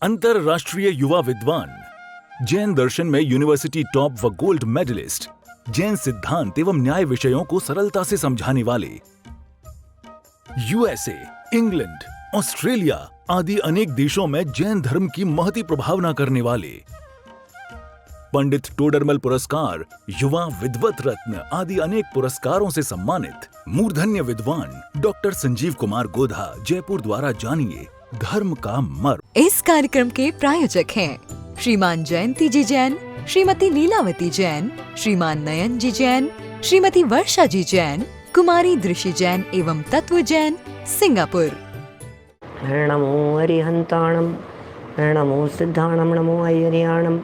अंतरराष्ट्रीय युवा विद्वान, जैन दर्शन में यूनिवर्सिटी टॉप व गोल्ड मेडलिस्ट, जैन सिद्धांत एवं न्याय विषयों को सरलता से समझाने वाले, यूएसए, इंग्लैंड, ऑस्ट्रेलिया आदि अनेक देशों में जैन धर्म की महती प्रभावना करने वाले, पंडित टोडरमल पुरस्कार, युवा विद्वत रत्न आदि अनेक पुरस्कारों से सम्मानित मूर्धन्य विद्वान डॉक्टर संजीव कुमार गोधा जयपुर द्वारा जानिए धर्म का मर्म। इस कार्यक्रम के प्रायोजक हैं श्रीमान जयंती जी जैन, श्रीमती लीलावती जैन, श्रीमान नयन जी जैन, श्रीमती वर्षा जी जैन, कुमारी दृषि जैन एवं तत्व जैन, सिंगापुर। नमो अरिहंताणम, नमो सिद्धाणम, नमो अय्यरियाणम,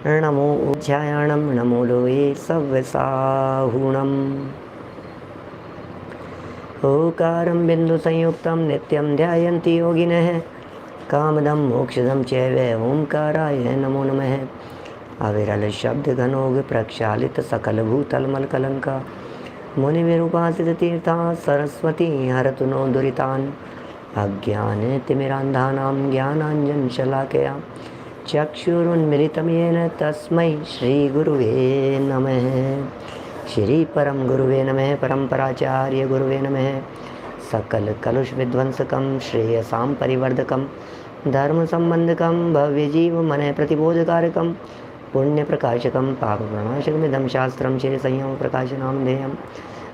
नमो उज्जायाणम, नमो लोये सव्यसाहुणम। ओकारं बिंदु संयुक्तं नित्यं ध्यायन्ति योगिनः, कामदं मोक्षदं चैव ओंकाराय नमो नमः। अविरल शब्द घनोग प्रक्षालित सकल भूतल मलकलंका, मुनिविरूपासित तीर्था सरस्वती हरतु नो दुरितान्। अज्ञान तिमिरान्धानां ज्ञानाञ्जन शलाकया चक्षुरुन्मिलितं येन तस्मै श्री गुरुवे नमः। श्री परम गुरुवे नमः। परम्पराचार्य गुरुवे नमः। सकल कलुष विध्वंसकं श्रेयसां परिवर्धकं धर्म संबंधकं भव्य जीव मन प्रतिबोधकारकं पुण्य प्रकाशकं पाप प्रणाशकमिदं शास्त्रं श्री संयम प्रकाशनाम ध्येयम्।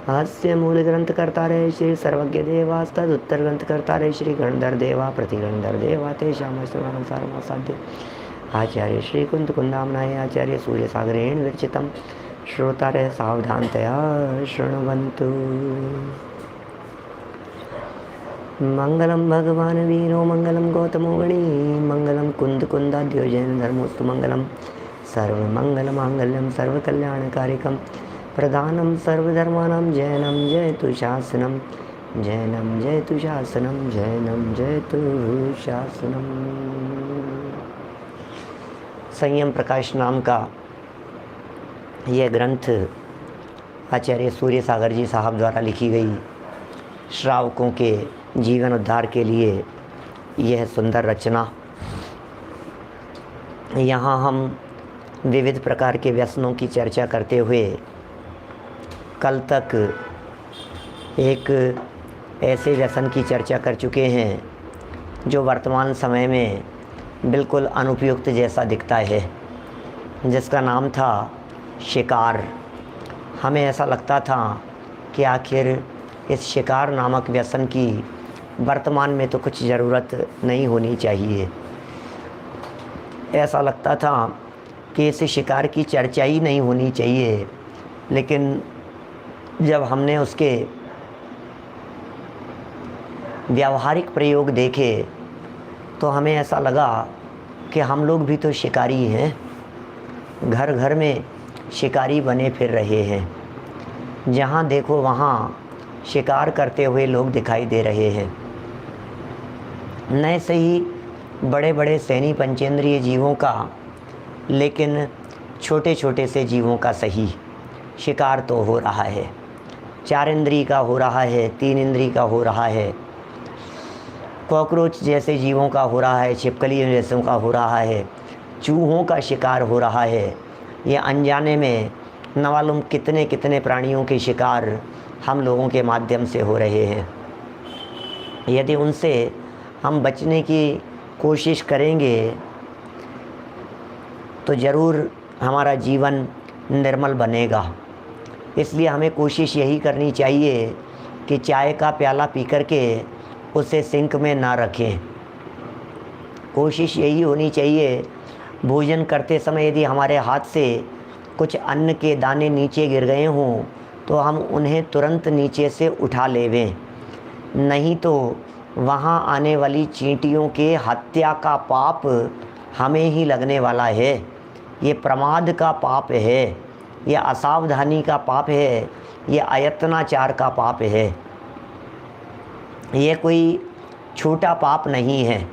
अस्य मूल ग्रंथकर्तारे श्री सर्वज्ञ देवास्तदुत्तर ग्रंथकर्तारे श्री गणधर देवा प्रतिगणधर देवा तेषामस्तुसारम साध्य आचार्य श्री कुंद कुंदामनाय आचार्य सूर्य सागरेण विरचितं श्रोतारः सावधानतया शृण्वन्तु। मंगलम भगवान वीरो मंगलम गौतमो गणी, मंगलम कुंद कुंदाद्यो जैन धर्मोस्तु मंगलम। सर्वमंगल मांगल्यम सर्वकल्याणकारिकम प्रधानम सर्वधर्माणां जैनम जयतु शासनम, जैनम जयतु शासनम, जैनम जयतु शासनम। संयम प्रकाश नाम का यह ग्रंथ आचार्य सूर्य सागर जी साहब द्वारा लिखी गई श्रावकों के जीवन उद्धार के लिए यह सुंदर रचना। यहाँ हम विविध प्रकार के व्यसनों की चर्चा करते हुए कल तक एक ऐसे व्यसन की चर्चा कर चुके हैं जो वर्तमान समय में बिल्कुल अनुपयुक्त जैसा दिखता है, जिसका नाम था शिकार। हमें ऐसा लगता था कि आखिर इस शिकार नामक व्यसन की वर्तमान में तो कुछ ज़रूरत नहीं होनी चाहिए। ऐसा लगता था कि इस शिकार की चर्चा ही नहीं होनी चाहिए। लेकिन जब हमने उसके व्यावहारिक प्रयोग देखे तो हमें ऐसा लगा कि हम लोग भी तो शिकारी हैं, घर घर में शिकारी बने फिर रहे हैं। जहाँ देखो वहाँ शिकार करते हुए लोग दिखाई दे रहे हैं। न सही बड़े बड़े सैनी पंचेंद्रिय जीवों का, लेकिन छोटे छोटे से जीवों का सही शिकार तो हो रहा है। 4 इंद्री का हो रहा है, 3 इंद्री का हो रहा है, कॉकरोच जैसे जीवों का हो रहा है, छिपकली जैसों का हो रहा है, चूहों का शिकार हो रहा है। ये अनजाने में न मालूम कितने कितने प्राणियों के शिकार हम लोगों के माध्यम से हो रहे हैं। यदि उनसे हम बचने की कोशिश करेंगे तो ज़रूर हमारा जीवन निर्मल बनेगा। इसलिए हमें कोशिश यही करनी चाहिए कि चाय का प्याला पी कर के उसे सिंक में ना रखें। कोशिश यही होनी चाहिए भोजन करते समय यदि हमारे हाथ से कुछ अन्न के दाने नीचे गिर गए हों तो हम उन्हें तुरंत नीचे से उठा लेवें, नहीं तो वहाँ आने वाली चींटियों के हत्या का पाप हमें ही लगने वाला है। ये प्रमाद का पाप है, ये असावधानी का पाप है, ये अयत्नाचार का पाप है। ये कोई छोटा पाप नहीं है।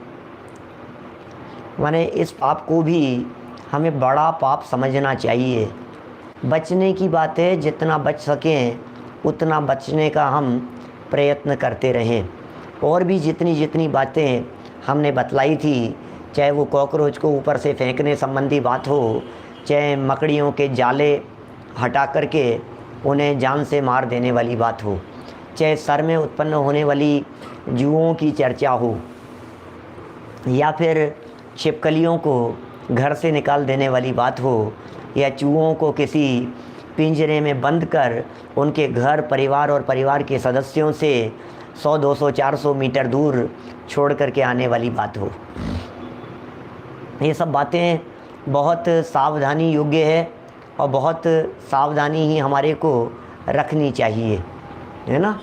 माने इस पाप को भी हमें बड़ा पाप समझना चाहिए। बचने की बात है, जितना बच सकें उतना बचने का हम प्रयत्न करते रहें। और भी जितनी जितनी बातें हमने बतलाई थी चाहे वो कॉकरोच को ऊपर से फेंकने संबंधी बात हो, चाहे मकड़ियों के जाले हटा करके उन्हें जान से मार देने वाली बात हो, चाहे सर में उत्पन्न होने वाली जुओं की चर्चा हो, या फिर छिपकलियों को घर से निकाल देने वाली बात हो, या चूहों को किसी पिंजरे में बंद कर उनके घर परिवार और परिवार के सदस्यों से 100, 200, 400 मीटर दूर छोड़ करके आने वाली बात हो। ये सब बातें बहुत सावधानी योग्य है और बहुत सावधानी ही हमारे को रखनी चाहिए, है ना।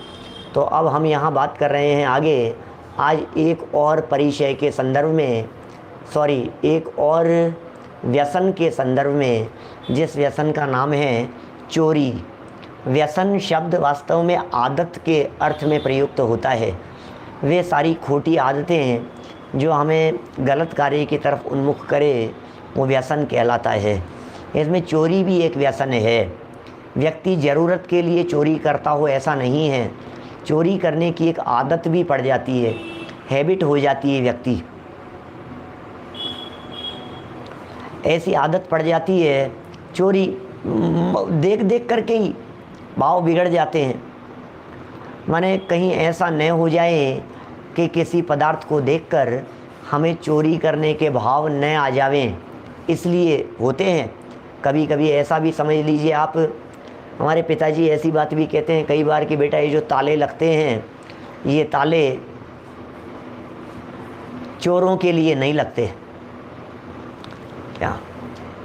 तो अब हम यहाँ बात कर रहे हैं आगे, आज एक और परिचय के संदर्भ में, एक और व्यसन के संदर्भ में, जिस व्यसन का नाम है चोरी। व्यसन शब्द वास्तव में आदत के अर्थ में प्रयुक्त होता है। वे सारी खोटी आदतें जो हमें गलत कार्य की तरफ उन्मुख करे, वो व्यसन कहलाता है। इसमें चोरी भी एक व्यसन है। व्यक्ति ज़रूरत के लिए चोरी करता हो ऐसा नहीं है, चोरी करने की एक आदत भी पड़ जाती है, हैबिट हो जाती है। व्यक्ति ऐसी आदत पड़ जाती है, चोरी देख देख करके ही भाव बिगड़ जाते हैं। माने कहीं ऐसा न हो जाए कि किसी पदार्थ को देखकर हमें चोरी करने के भाव न आ जावें, इसलिए होते हैं। कभी कभी ऐसा भी समझ लीजिए आप, हमारे पिताजी ऐसी बात भी कहते हैं कई बार कि बेटा ये जो ताले लगते हैं, ये ताले चोरों के लिए नहीं लगते, क्या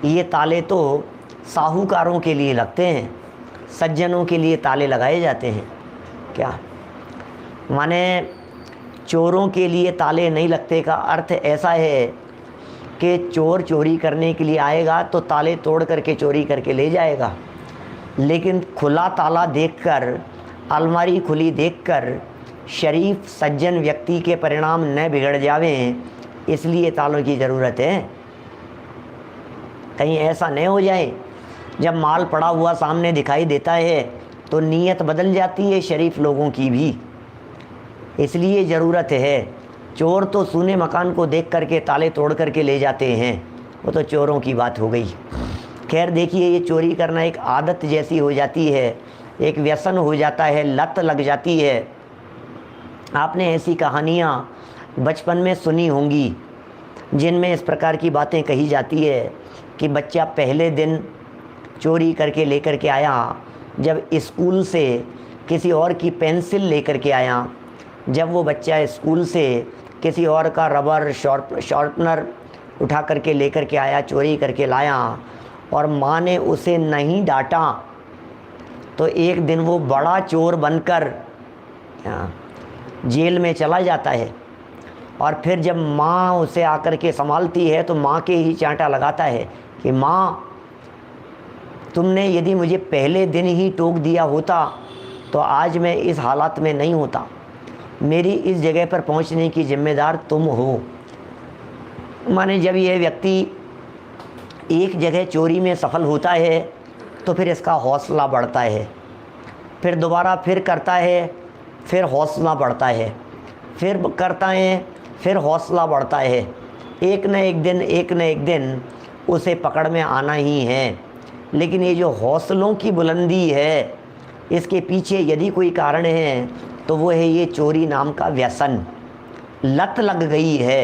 ये ताले तो साहूकारों के लिए लगते हैं, सज्जनों के लिए ताले लगाए जाते हैं। क्या माने चोरों के लिए ताले नहीं लगते का अर्थ ऐसा है कि चोर चोरी करने के लिए आएगा तो ताले तोड़ करके चोरी करके ले जाएगा, लेकिन खुला ताला देखकर, अलमारी खुली देखकर शरीफ सज्जन व्यक्ति के परिणाम न बिगड़ जावें, इसलिए तालों की ज़रूरत है। कहीं ऐसा न हो जाए जब माल पड़ा हुआ सामने दिखाई देता है तो नीयत बदल जाती है शरीफ लोगों की भी, इसलिए ज़रूरत है। चोर तो सूने मकान को देख करके ताले तोड़ करके ले जाते हैं, वो तो चोरों की बात हो गई। खैर देखिए, ये चोरी करना एक आदत जैसी हो जाती है, एक व्यसन हो जाता है, लत लग जाती है। आपने ऐसी कहानियाँ बचपन में सुनी होंगी जिनमें इस प्रकार की बातें कही जाती है कि बच्चा पहले दिन चोरी करके लेकर के आया, जब स्कूल से किसी और की पेंसिल लेकर के आया, जब वो बच्चा स्कूल से किसी और का रबर शार्पनर उठा करके लेकर के आया, चोरी करके लाया, और माँ ने उसे नहीं डांटा तो एक दिन वो बड़ा चोर बनकर जेल में चला जाता है। और फिर जब माँ उसे आकर के संभालती है तो माँ के ही चांटा लगाता है कि माँ, तुमने यदि मुझे पहले दिन ही टोक दिया होता तो आज मैं इस हालात में नहीं होता, मेरी इस जगह पर पहुंचने की जिम्मेदार तुम हो। माने जब यह व्यक्ति एक जगह चोरी में सफल होता है तो फिर इसका हौसला बढ़ता है, फिर दोबारा फिर करता है, फिर हौसला बढ़ता है, फिर करता है, फिर हौसला बढ़ता है। एक न एक दिन उसे पकड़ में आना ही है। लेकिन ये जो हौसलों की बुलंदी है, इसके पीछे यदि कोई कारण है तो वो है ये चोरी नाम का व्यसन, लत लग गई है।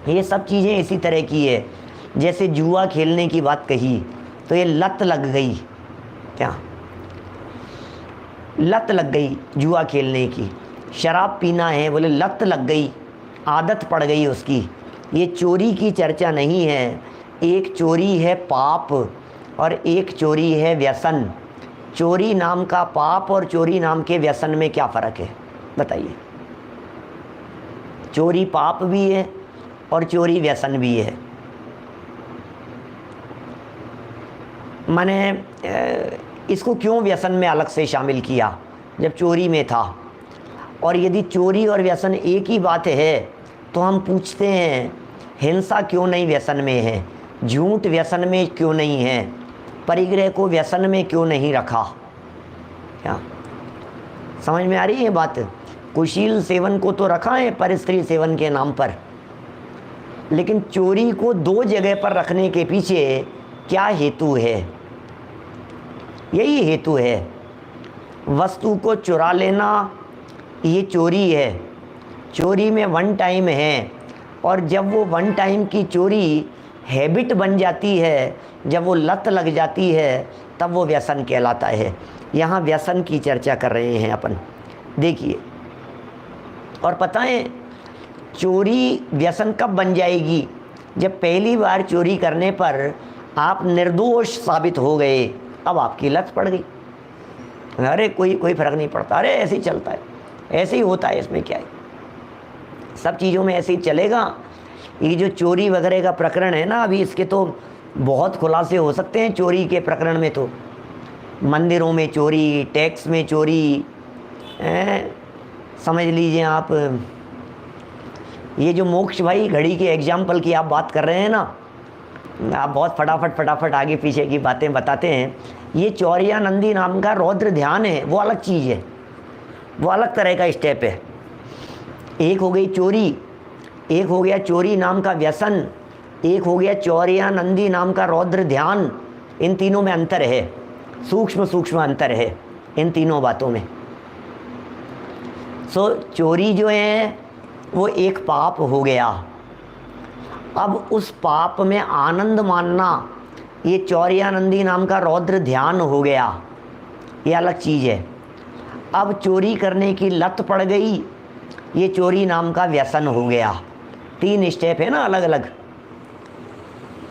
ये सब चीज़ें इसी तरह की है। जैसे जुआ खेलने की बात कही तो ये लत लग गई, क्या लत लग गई जुआ खेलने की। शराब पीना है, बोले लत लग गई, आदत पड़ गई उसकी। ये चोरी की चर्चा नहीं है। एक चोरी है पाप और एक चोरी है व्यसन। चोरी नाम का पाप और चोरी नाम के व्यसन में क्या फ़र्क है बताइए। चोरी पाप भी है और चोरी व्यसन भी है। मैंने इसको क्यों व्यसन में अलग से शामिल किया जब चोरी में था? और यदि चोरी और व्यसन एक ही बात है तो हम पूछते हैं हिंसा क्यों नहीं व्यसन में है, झूठ व्यसन में क्यों नहीं है, परिग्रह को व्यसन में क्यों नहीं रखा? क्या समझ में आ रही है बात? कुशील सेवन को तो रखा है पर स्त्री सेवन के नाम पर, लेकिन चोरी को दो जगह पर रखने के पीछे क्या हेतु है? यही हेतु है। वस्तु को चुरा लेना ये चोरी है। चोरी में वन टाइम है, और जब वो वन टाइम की चोरी हैबिट बन जाती है, जब वो लत लग जाती है, तब वो व्यसन कहलाता है। यहाँ व्यसन की चर्चा कर रहे हैं अपन, देखिए। और पता है चोरी व्यसन कब बन जाएगी? जब पहली बार चोरी करने पर आप निर्दोष साबित हो गए, अब आपकी लत पड़ गई। अरे कोई फर्क नहीं पड़ता, अरे ऐसे ही चलता है, ऐसे ही होता है, इसमें क्या है, सब चीज़ों में ऐसे ही चलेगा। ये जो चोरी वगैरह का प्रकरण है ना, अभी इसके तो बहुत खुलासे हो सकते हैं। चोरी के प्रकरण में तो मंदिरों में चोरी, टैक्स में चोरी, समझ लीजिए आप। ये जो मोक्ष भाई घड़ी के एग्जाम्पल की आप बात कर रहे हैं ना, आप बहुत फटाफट आगे पीछे की बातें बताते हैं। ये चौरियानंदी नाम का रौद्र ध्यान है, वो अलग चीज़ है, वो अलग तरह का स्टेप है। एक हो गई चोरी, एक हो गया चोरी नाम का व्यसन, एक हो गया चौरियानंदी नाम का रौद्र ध्यान। इन तीनों में अंतर है, सूक्ष्म अंतर है इन तीनों बातों में। चोरी जो है वो एक पाप हो गया। अब उस पाप में आनंद मानना ये चौरियानंदी नाम का रौद्र ध्यान हो गया, ये अलग चीज़ है। अब चोरी करने की लत पड़ गई, ये चोरी नाम का व्यसन हो गया। तीन स्टेप है ना अलग अलग।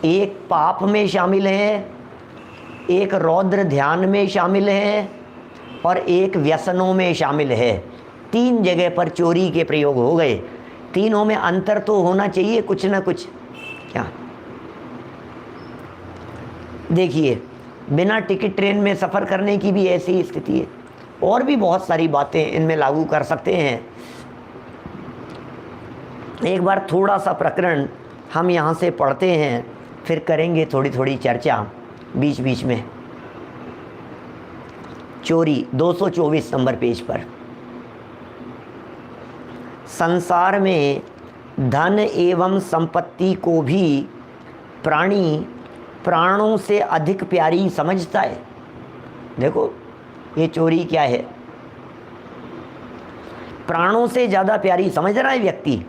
एक पाप में शामिल है, एक रौद्र ध्यान में शामिल है, और एक व्यसनों में शामिल है। तीन जगह पर चोरी के प्रयोग हो गए। तीनों में अंतर तो होना चाहिए कुछ ना कुछ। क्या देखिए, बिना टिकट ट्रेन में सफ़र करने की भी ऐसी स्थिति है, और भी बहुत सारी बातें इनमें लागू कर सकते हैं। एक बार थोड़ा सा प्रकरण हम यहाँ से पढ़ते हैं, फिर करेंगे थोड़ी थोड़ी चर्चा बीच बीच में। चोरी 224 नंबर पेज पर। संसार में धन एवं संपत्ति को भी प्राणी प्राणों से अधिक प्यारी समझता है। देखो ये चोरी क्या है, प्राणों से ज़्यादा प्यारी समझ रहा है व्यक्ति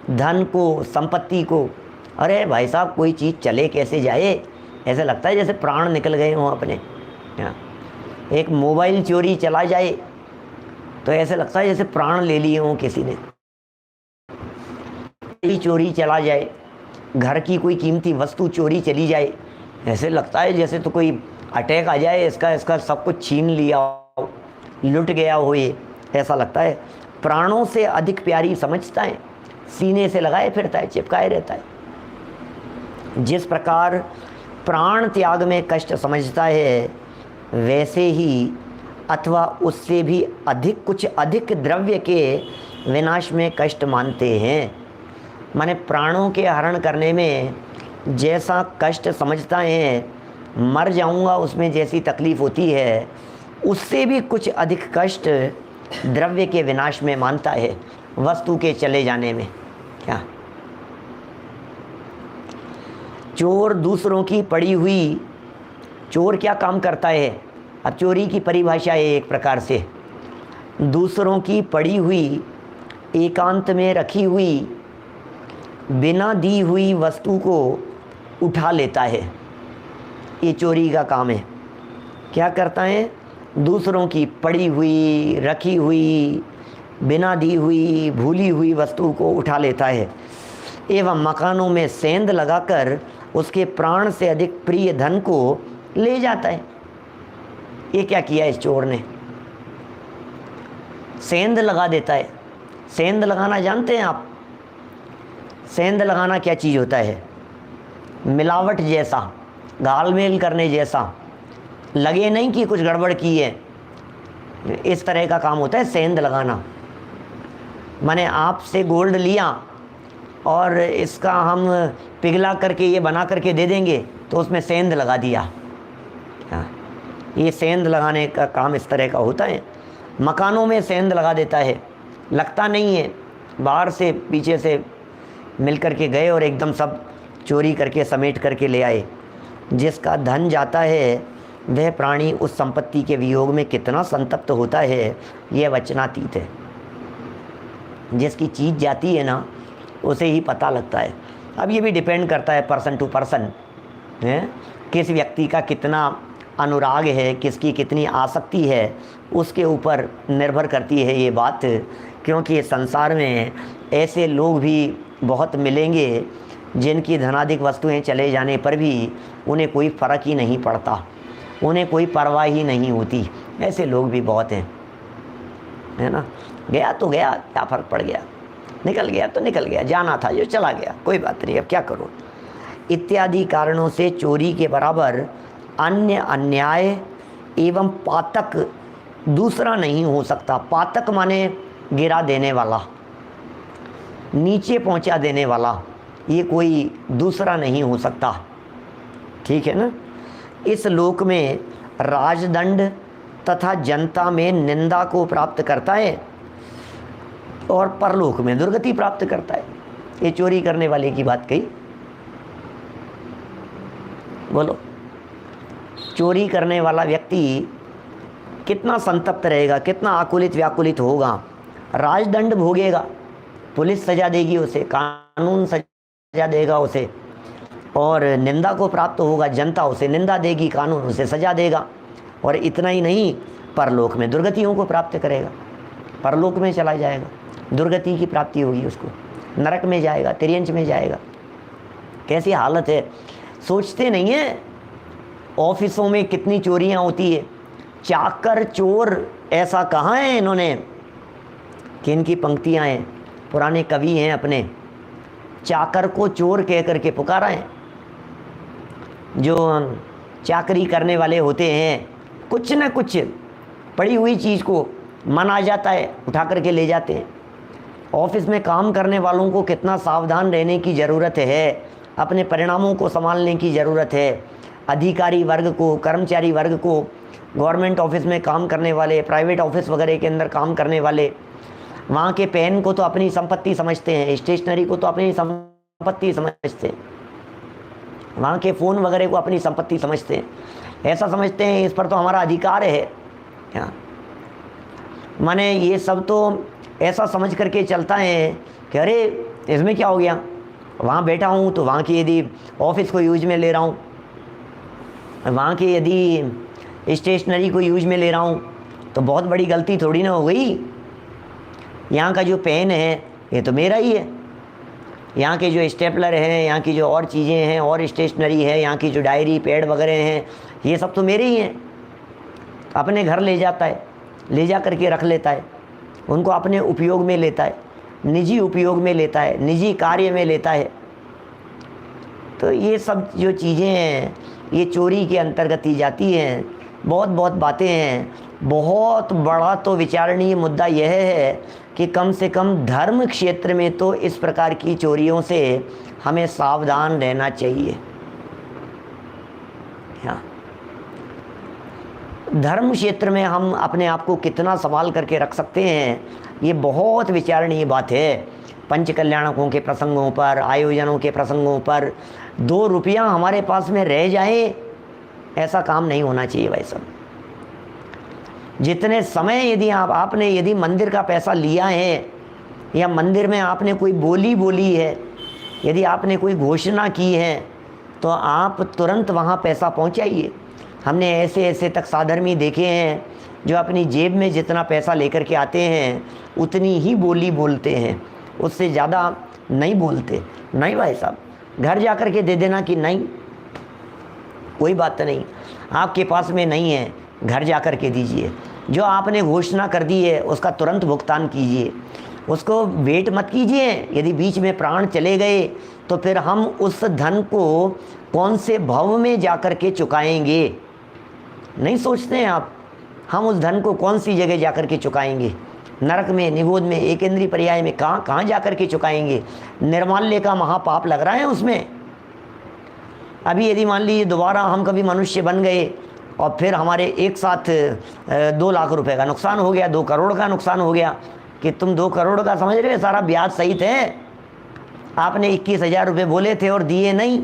धन को, संपत्ति को। अरे भाई साहब, कोई चीज़ चले कैसे जाए, ऐसा लगता है जैसे प्राण निकल गए हों अपने। एक मोबाइल चोरी चला जाए तो ऐसे लगता है जैसे प्राण ले लिए हों किसी ने। चोरी चला जाए, घर की कोई कीमती वस्तु चोरी चली जाए, ऐसे लगता है जैसे तो कोई अटैक आ जाए, इसका सब कुछ छीन लिया हो, लुट गया हो, ये ऐसा लगता है। प्राणों से अधिक प्यारी समझता है, सीने से लगाए फिरता है, चिपकाए रहता है। जिस प्रकार प्राण त्याग में कष्ट समझता है, वैसे ही अथवा उससे भी अधिक कुछ अधिक द्रव्य के विनाश में कष्ट मानते हैं। माने प्राणों के हरण करने में जैसा कष्ट समझता है, मर जाऊंगा उसमें जैसी तकलीफ़ होती है, उससे भी कुछ अधिक कष्ट द्रव्य के विनाश में मानता है, वस्तु के चले जाने में। क्या चोर दूसरों की पड़ी हुई, चोर क्या काम करता है? अब चोरी की परिभाषा है एक प्रकार से, दूसरों की पड़ी हुई, एकांत में रखी हुई, बिना दी हुई वस्तु को उठा लेता है। ये चोरी का काम है। क्या करता है? दूसरों की पड़ी हुई, रखी हुई, बिना दी हुई, भूली हुई वस्तु को उठा लेता है एवं मकानों में सेंध लगाकर उसके प्राण से अधिक प्रिय धन को ले जाता है। ये क्या किया इस चोर ने? सेंध लगा देता है। सेंध लगाना जानते हैं आप? सेंध लगाना क्या चीज़ होता है? मिलावट जैसा, घालमेल करने जैसा, लगे नहीं कि कुछ गड़बड़ की है, इस तरह का काम होता है सेंध लगाना। माने आपसे गोल्ड लिया और इसका हम पिघला करके ये बना करके दे देंगे, तो उसमें सेंध लगा दिया। ये सेंध लगाने का काम इस तरह का होता है। मकानों में सेंध लगा देता है, लगता नहीं है, बाहर से पीछे से मिल कर के गए और एकदम सब चोरी करके समेट करके ले आए। जिसका धन जाता है वह प्राणी उस संपत्ति के वियोग में कितना संतप्त होता है, यह वचनातीत है। जिसकी चीज़ जाती है ना, उसे ही पता लगता है। अब ये भी डिपेंड करता है पर्सन टू पर्सन, है किस व्यक्ति का कितना अनुराग है, किसकी कितनी आसक्ति है, उसके ऊपर निर्भर करती है ये बात। क्योंकि संसार में ऐसे लोग भी बहुत मिलेंगे जिनकी धनाधिक वस्तुएं चले जाने पर भी उन्हें कोई फ़र्क ही नहीं पड़ता, उन्हें कोई परवाह ही नहीं होती। ऐसे लोग भी बहुत हैं, है ना। गया तो गया, क्या फ़र्क पड़ गया, निकल गया तो निकल गया, जाना था जो चला गया, कोई बात नहीं, अब क्या करो। इत्यादि कारणों से चोरी के बराबर अन्य अन्याय एवं पातक दूसरा नहीं हो सकता। पातक माने गिरा देने वाला, नीचे पहुंचा देने वाला, ये कोई दूसरा नहीं हो सकता, ठीक है ना। इस लोक में राजदंड तथा जनता में निंदा को प्राप्त करता है और परलोक में दुर्गति प्राप्त करता है। ये चोरी करने वाले की बात कही। बोलो, चोरी करने वाला व्यक्ति कितना संतप्त रहेगा, कितना आकुलित व्याकुलित होगा। राजदंड भोगेगा, पुलिस सजा देगी उसे, कानून सजा देगा उसे, और निंदा को प्राप्त होगा, जनता उसे निंदा देगी, कानून उसे सजा देगा। और इतना ही नहीं, परलोक में दुर्गतियों को प्राप्त करेगा, परलोक में चला जाएगा, दुर्गति की प्राप्ति होगी उसको, नरक में जाएगा, तिर्यंच में जाएगा। कैसी हालत है, सोचते नहीं है। ऑफिसों में कितनी चोरियां होती है, चाकर चोर ऐसा कहाँ है इन्होंने कि इनकी पंक्तियां हैं, पुराने कवि हैं अपने, चाकर को चोर कह करके पुकारा है। जो चाकरी करने वाले होते हैं, कुछ न कुछ पड़ी हुई चीज़ को मन आ जाता है, उठा करके ले जाते हैं। ऑफिस में काम करने वालों को कितना सावधान रहने की ज़रूरत है, अपने परिणामों को संभालने की ज़रूरत है। अधिकारी वर्ग को, कर्मचारी वर्ग को, गवर्नमेंट ऑफिस में काम करने वाले, प्राइवेट ऑफिस वगैरह के अंदर काम करने वाले, वहाँ के पेन को तो अपनी संपत्ति समझते हैं, स्टेशनरी को तो अपनी संपत्ति समझते हैं, वहाँ के फ़ोन वगैरह को अपनी संपत्ति समझते हैं। ऐसा समझते हैं इस पर तो हमारा अधिकार है। क्या माने, ये सब तो ऐसा समझ करके चलता है कि अरे इसमें क्या हो गया, वहाँ बैठा हूँ तो वहाँ की यदि ऑफिस को यूज में ले रहा हूँ, वहाँ की यदि स्टेशनरी को यूज में ले रहा हूँ तो बहुत बड़ी गलती थोड़ी ना हो गई। यहाँ का जो पेन है ये तो मेरा ही है, यहाँ के जो स्टेपलर हैं, यहाँ की जो और चीज़ें हैं और स्टेशनरी है, यहाँ की जो डायरी पैड वगैरह हैं, ये सब तो मेरे ही हैं। अपने घर ले जाता है, ले जा करके रख लेता है, उनको अपने उपयोग में लेता है, निजी उपयोग में लेता है, निजी कार्य में लेता है। तो ये सब जो चीज़ें हैं ये चोरी के अंतर्गत ही जाती हैं। बहुत बहुत बातें हैं। बहुत बड़ा तो विचारणीय मुद्दा यह है कि कम से कम धर्म क्षेत्र में तो इस प्रकार की चोरियों से हमें सावधान रहना चाहिए। हाँ, धर्म क्षेत्र में हम अपने आप को कितना संभाल करके रख सकते हैं, ये बहुत विचारणीय बात है। पंच कल्याणकों के प्रसंगों पर, आयोजनों के प्रसंगों पर 2 रुपया हमारे पास में रह जाए, ऐसा काम नहीं होना चाहिए भाई साहब। जितने समय यदि आपने यदि मंदिर का पैसा लिया है या मंदिर में आपने कोई बोली है, यदि आपने कोई घोषणा की है, तो आप तुरंत वहाँ पैसा पहुँचाइए। हमने ऐसे ऐसे तक साधर्मी देखे हैं जो अपनी जेब में जितना पैसा लेकर के आते हैं उतनी ही बोली बोलते हैं, उससे ज़्यादा नहीं बोलते। नहीं भाई साहब, घर जा कर के दे देना कि नहीं, कोई बात नहीं, आपके पास में नहीं है, घर जा कर के दीजिए। जो आपने घोषणा कर दी है उसका तुरंत भुगतान कीजिए, उसको वेट मत कीजिए। यदि बीच में प्राण चले गए तो फिर हम उस धन को कौन से भव में जा कर के चुकाएंगे, नहीं सोचते हैं आप। हम उस धन को कौन सी जगह जा कर के चुकाएंगे, नरक में, निगोद में, एक इंद्रिय पर्याय में, कहाँ जा कर के चुकाएंगे। निर्माल्य का महापाप लग रहा है उसमें। अभी यदि मान लीजिए दोबारा हम कभी मनुष्य बन गए और फिर हमारे एक साथ 2 लाख रुपए का नुकसान हो गया, 2 करोड़ का नुकसान हो गया, कि तुम 2 करोड़ का समझ रहे हो, सारा ब्याज सहित है, आपने 21,000 रुपये बोले थे और दिए नहीं,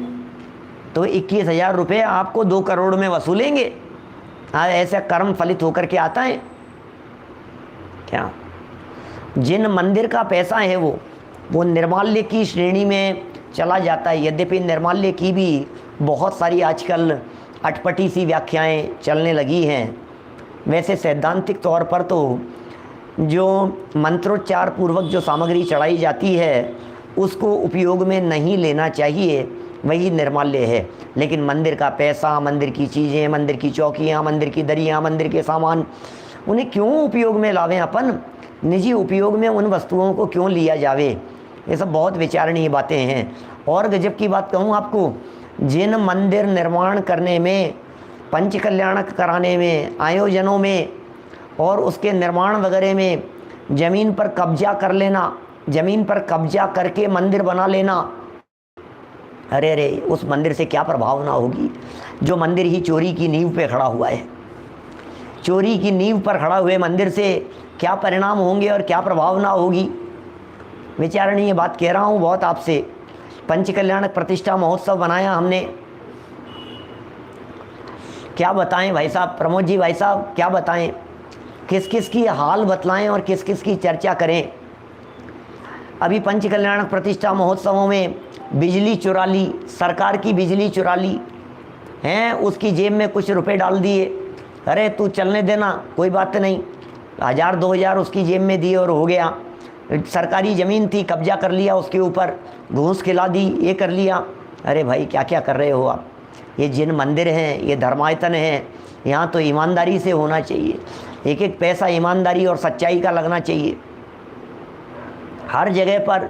तो 21,000 रुपये आपको 2 करोड़ में वसूलेंगे। ऐसा कर्म फलित होकर के आता है क्या? जिन मंदिर का पैसा है वो निर्माल्य की श्रेणी में चला जाता है। यद्यपि निर्माल्य की भी बहुत सारी आजकल अटपटी सी व्याख्याएं चलने लगी हैं। वैसे सैद्धांतिक तौर पर तो जो मंत्रोच्चार पूर्वक जो सामग्री चढ़ाई जाती है उसको उपयोग में नहीं लेना चाहिए, वही निर्माल्य है। लेकिन मंदिर का पैसा, मंदिर की चीज़ें, मंदिर की चौकियाँ, मंदिर की दरियाँ, मंदिर के सामान, उन्हें क्यों उपयोग में लावें अपन? निजी उपयोग में उन वस्तुओं को क्यों लिया जावे? ये सब बहुत विचारणीय बातें हैं। और गजब की बात कहूँ आपको, जिन मंदिर निर्माण करने में, पंच कल्याणक कराने में, आयोजनों में और उसके निर्माण वगैरह में ज़मीन पर कब्जा कर लेना, ज़मीन पर कब्जा करके मंदिर बना लेना, अरे अरे उस मंदिर से क्या प्रभावना होगी? जो मंदिर ही चोरी की नींव पे खड़ा हुआ है, चोरी की नींव पर खड़ा हुए मंदिर से क्या परिणाम होंगे और क्या प्रभावना होगी? विचारणीय बात कह रहा हूँ बहुत आपसे। पंच कल्याणक प्रतिष्ठा महोत्सव बनाया हमने, क्या बताएं भाई साहब, प्रमोद जी भाई साहब क्या बताएं, किस किस की हाल बतलाएं और किस किस की चर्चा करें। अभी पंच कल्याणक प्रतिष्ठा महोत्सवों में बिजली चुरा ली, सरकार की बिजली चुरा ली हैं, उसकी जेब में कुछ रुपए डाल दिए, अरे तू चलने देना कोई बात नहीं, 1000-2000 उसकी जेब में दिए और हो गया। सरकारी ज़मीन थी, कब्जा कर लिया उसके ऊपर, घूस खिला दी, ये कर लिया। अरे भाई क्या क्या कर रहे हो आप? ये जिन मंदिर हैं, ये धर्मायतन हैं, यहाँ तो ईमानदारी से होना चाहिए। एक एक पैसा ईमानदारी और सच्चाई का लगना चाहिए। हर जगह पर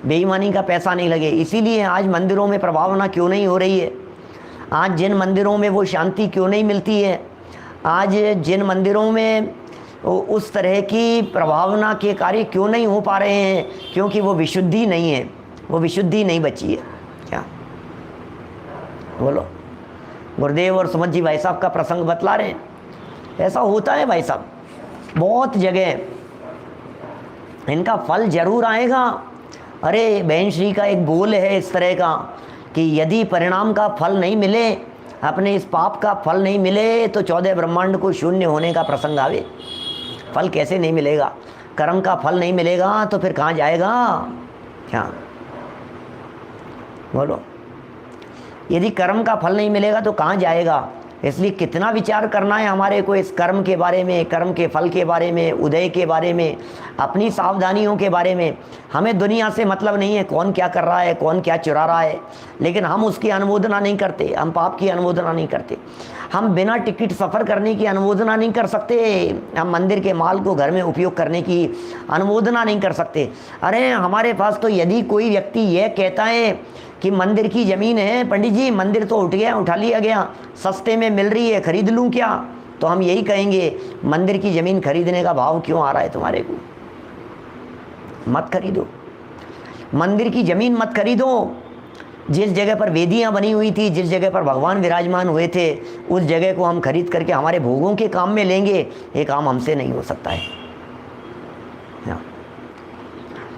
बेईमानी का पैसा नहीं लगे। इसीलिए आज मंदिरों में प्रभावना क्यों नहीं हो रही है? आज जिन मंदिरों में वो शांति क्यों नहीं मिलती है? आज जिन मंदिरों में उस तरह की प्रभावना के कार्य क्यों नहीं हो पा रहे हैं? क्योंकि वो विशुद्धि नहीं है, वो विशुद्धि नहीं बची है। क्या बोलो? गुरुदेव और सुमत जी भाई साहब का प्रसंग बतला रहे हैं। ऐसा होता है भाई साहब, बहुत जगह इनका फल जरूर आएगा। अरे बहन श्री का एक बोल है इस तरह का कि यदि परिणाम का फल नहीं मिले, अपने इस पाप का फल नहीं मिले, तो 14 ब्रह्मांड को शून्य होने का प्रसंग आवे। फल कैसे नहीं मिलेगा? कर्म का फल नहीं मिलेगा तो फिर कहाँ जाएगा? क्या बोलो? यदि कर्म का फल नहीं मिलेगा तो कहाँ जाएगा? इसलिए कितना विचार करना है हमारे को इस कर्म के बारे में, कर्म के फल के बारे में, उदय के बारे में, अपनी सावधानियों के बारे में। हमें दुनिया से मतलब नहीं है कौन क्या कर रहा है, कौन क्या चुरा रहा है, लेकिन हम उसकी अनुमोदना नहीं करते, हम पाप की अनुमोदना नहीं करते। हम बिना टिकट सफ़र करने की अनुमोदना नहीं कर सकते, हम मंदिर के माल को घर में उपयोग करने की अनुमोदना नहीं कर सकते। अरे हमारे पास तो यदि कोई व्यक्ति यह कहता है कि मंदिर की ज़मीन है, पंडित जी मंदिर तो उठ गया, उठा लिया गया, सस्ते में मिल रही है, खरीद लूँ क्या? तो हम यही कहेंगे मंदिर की ज़मीन खरीदने का भाव क्यों आ रहा है तुम्हारे को? मत खरीदो, मंदिर की ज़मीन मत खरीदो। जिस जगह पर वेदियाँ बनी हुई थी, जिस जगह पर भगवान विराजमान हुए थे, उस जगह को हम खरीद करके हमारे भोगों के काम में लेंगे, ये काम हमसे नहीं हो सकता है।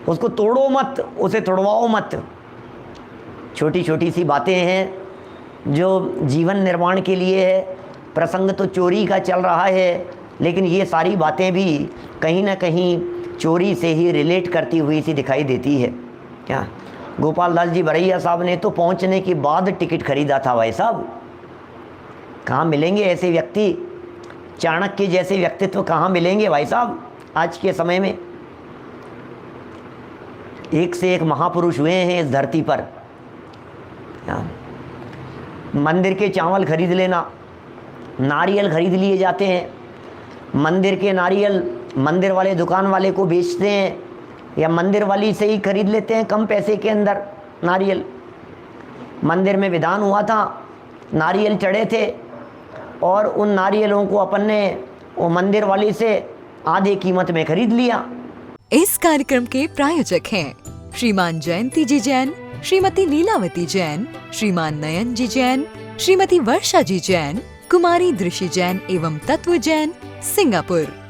उसको तोड़ो मत, उसे तोड़वाओ मत। छोटी छोटी सी बातें हैं जो जीवन निर्माण के लिए है। प्रसंग तो चोरी का चल रहा है, लेकिन ये सारी बातें भी कहीं ना कहीं चोरी से ही रिलेट करती हुई सी दिखाई देती है। क्या गोपाल दास जी बरैया साहब ने तो पहुंचने के बाद टिकट खरीदा था भाई साहब। कहाँ मिलेंगे ऐसे व्यक्ति? चाणक्य जैसे व्यक्तित्व कहाँ मिलेंगे भाई साहब आज के समय में? एक से एक महापुरुष हुए हैं इस धरती पर। मंदिर के चावल खरीद लेना, नारियल खरीद लिए जाते हैं, मंदिर के नारियल मंदिर वाले दुकान वाले को बेचते हैं, या मंदिर वाली से ही खरीद लेते हैं कम पैसे के अंदर नारियल। मंदिर में विधान हुआ था, नारियल चढ़े थे और उन नारियलों को अपन ने वो मंदिर वाली से आधे कीमत में खरीद लिया। इस कार्यक्रम के प्रायोजक हैं श्रीमान जयंती जी जैन, श्रीमती लीलावती जैन, श्रीमान नयन जी जैन, श्रीमती वर्षा जी जैन, कुमारी दृषि जैन एवं तत्व जैन, सिंगापुर।